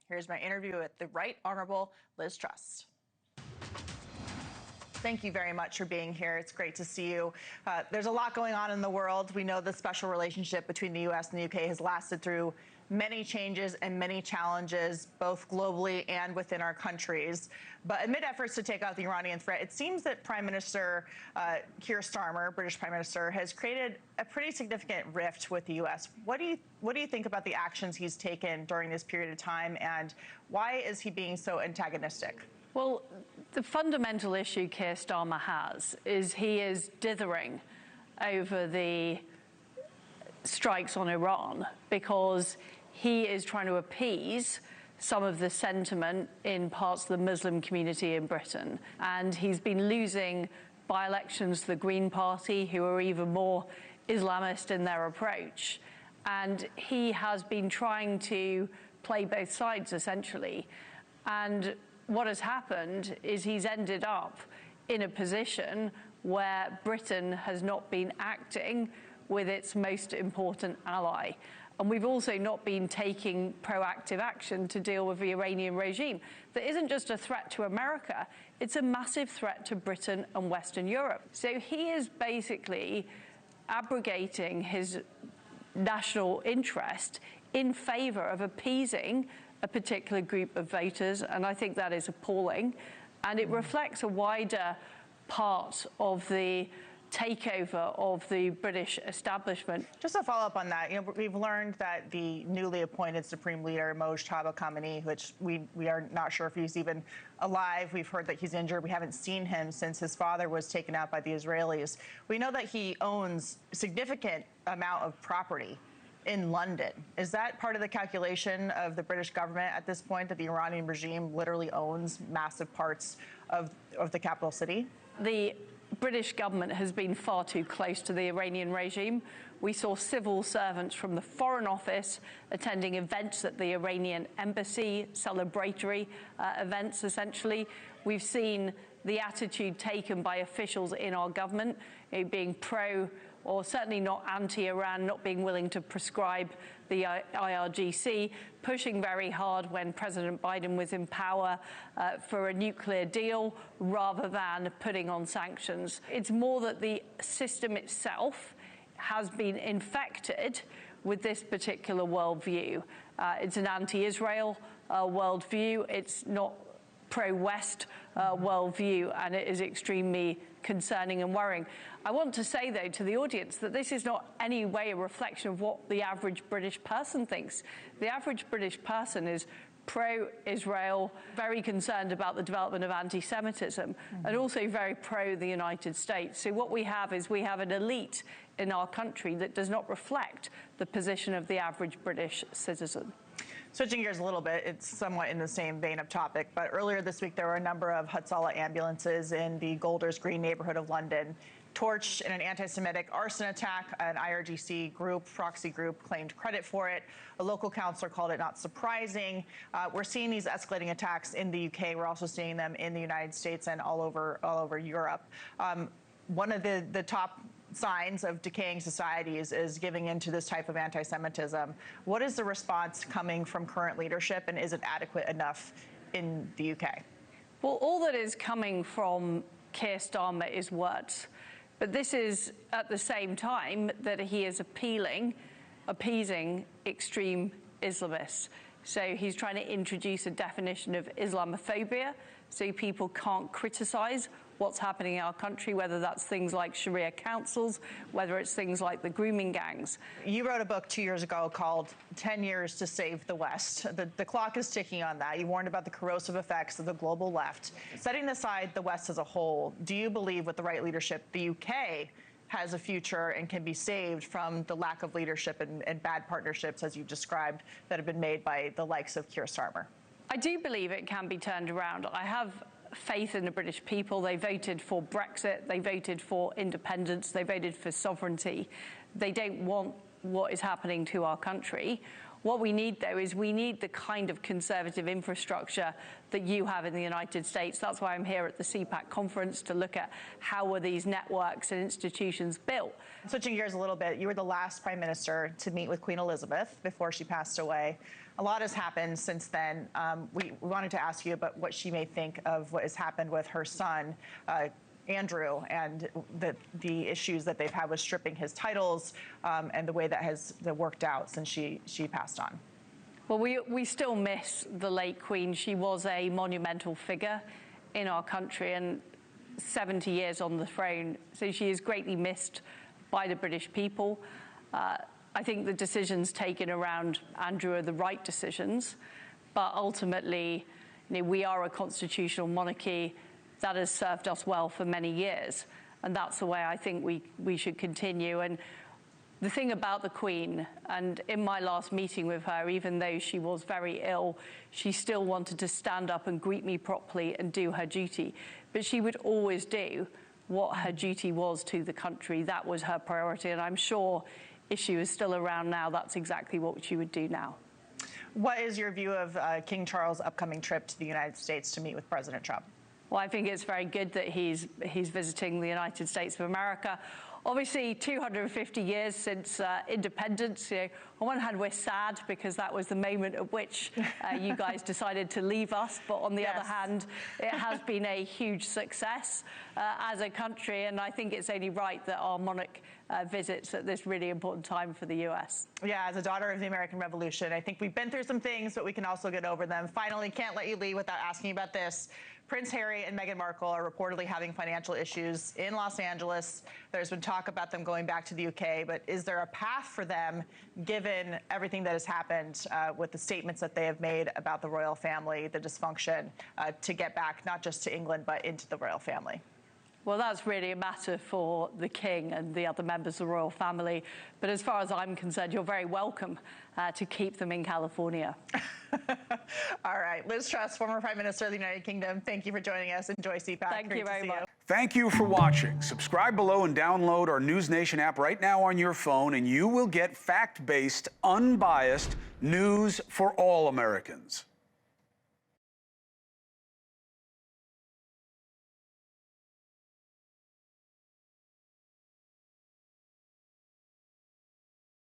Here's my interview with the Right Honourable Liz Truss. Thank you very much for being here. It's great to see you. There's a lot going on in the world. We know the special relationship between the U.S. and the U.K. has lasted through many changes and many challenges, both globally and within our countries. But amid efforts to take out the Iranian threat, it seems that Prime Minister Keir Starmer, British Prime Minister, has created a pretty significant rift with the U.S. What do you think about the actions he's taken during this period of time, and why is he being so antagonistic? Well, the fundamental issue Keir Starmer has is he is dithering over the strikes on Iran because he is trying to appease some of the sentiment in parts of the Muslim community in Britain. And he's been losing by-elections to the Green Party, who are even more Islamist in their approach. And he has been trying to play both sides, essentially. And what has happened is he's ended up in a position where Britain has not been acting with its most important ally. And we've also not been taking proactive action to deal with the Iranian regime. That isn't just a threat to America, it's a massive threat to Britain and Western Europe. So he is basically abrogating his national interest in favor of appeasing a particular group of voters, and I think that is appalling. And it reflects a wider part of the takeover of the British establishment. Just to follow up on that, we've learned that the newly appointed Supreme Leader, Mojtaba Khamenei, which we are not sure if he's even alive. We've heard that he's injured. We haven't seen him since his father was taken out by the Israelis. We know that he owns a significant amount of property in London. Is that part of the calculation of the British government at this point, that the Iranian regime literally owns massive parts of the capital city? The British government has been far too close to the Iranian regime. We saw civil servants from the Foreign Office attending events at the Iranian embassy, celebratory events, essentially. We've seen the attitude taken by officials in our government, being pro or certainly not anti-Iran, not being willing to prescribe the IRGC, pushing very hard when President Biden was in power for a nuclear deal rather than putting on sanctions. It's more that the system itself has been infected with this particular worldview. It's an anti-Israel worldview. It's not pro-West worldview, and it is extremely concerning and worrying. I want to say, though, to the audience that this is not any way a reflection of what the average British person thinks. The average British person is pro-Israel, very concerned about the development of antisemitism, and also very pro the United States. So what we have is we have an elite in our country that does not reflect the position of the average British citizen. Switching gears a little bit, it's somewhat in the same vein of topic, but earlier this week there were a number of Hatzalah ambulances in the Golders Green neighborhood of London torched in an anti-Semitic arson attack. An IRGC group, proxy group, claimed credit for it. A local councillor called it not surprising. We're seeing these escalating attacks in the UK. We're also seeing them in the United States and all over Europe. One of the top signs of decaying societies is giving into this type of anti-Semitism. What is the response coming from current leadership, and is it adequate enough in the UK? Well, all that is coming from Keir Starmer is words. But this is at the same time that he is appeasing extreme Islamists. So he's trying to introduce a definition of Islamophobia so people can't criticize what's happening in our country, whether that's things like Sharia councils, whether it's things like the grooming gangs. You wrote a book 2 years ago called 10 Years to Save the West. The clock is ticking on that. You warned about the corrosive effects of the global left. Setting aside the West as a whole, do you believe with the right leadership, the UK has a future and can be saved from the lack of leadership and bad partnerships, as you described, that have been made by the likes of Keir Starmer? I do believe it can be turned around. I have faith in the British people. They voted for Brexit. They voted for independence. They voted for sovereignty. They don't want what is happening to our country. What we need, though, is we need the kind of conservative infrastructure that you have in the United States. That's why I'm here at the CPAC conference, to look at how were these networks and institutions built. Switching gears a little bit, you were the last prime minister to meet with Queen Elizabeth before she passed away. A lot has happened since then. We wanted to ask you about what she may think of what has happened with her son, Andrew, and the issues that they've had with stripping his titles, and the way that has worked out since she passed on. Well, we still miss the late Queen. She was a monumental figure in our country, and 70 years on the throne, so she is greatly missed by the British people. I think the decisions taken around Andrew are the right decisions, but ultimately, we are a constitutional monarchy that has served us well for many years, and that's the way I think we should continue. And the thing about the Queen, and in my last meeting with her, even though she was very ill, she still wanted to stand up and greet me properly and do her duty. But she would always do what her duty was to the country. That was her priority, and I'm sure if she was still around now, that's exactly what she would do now. What is your view of King Charles' upcoming trip to the United States to meet with President Trump? Well, I think it's very good that he's visiting the United States of America. Obviously, 250 years since independence. On one hand, we're sad because that was the moment at which you guys decided to leave us. But on the other hand, it has been a huge success as a country. And I think it's only right that our monarch visits at this really important time for the U.S. Yeah, as a daughter of the American Revolution, I think we've been through some things, but we can also get over them. Finally, can't let you leave without asking about this. Prince Harry and Meghan Markle are reportedly having financial issues in Los Angeles. There's been talk about them going back to the UK, but is there a path for them, given everything that has happened with the statements that they have made about the royal family, the dysfunction, to get back not just to England, but into the royal family? Well, that's really a matter for the King and the other members of the royal family. But as far as I'm concerned, you're very welcome to keep them in California. All right. Liz Truss, former Prime Minister of the United Kingdom, thank you for joining us. Enjoy CPAC. Thank you very much. Thank you for watching. Subscribe below and download our NewsNation app right now on your phone, and you will get fact-based, unbiased news for all Americans.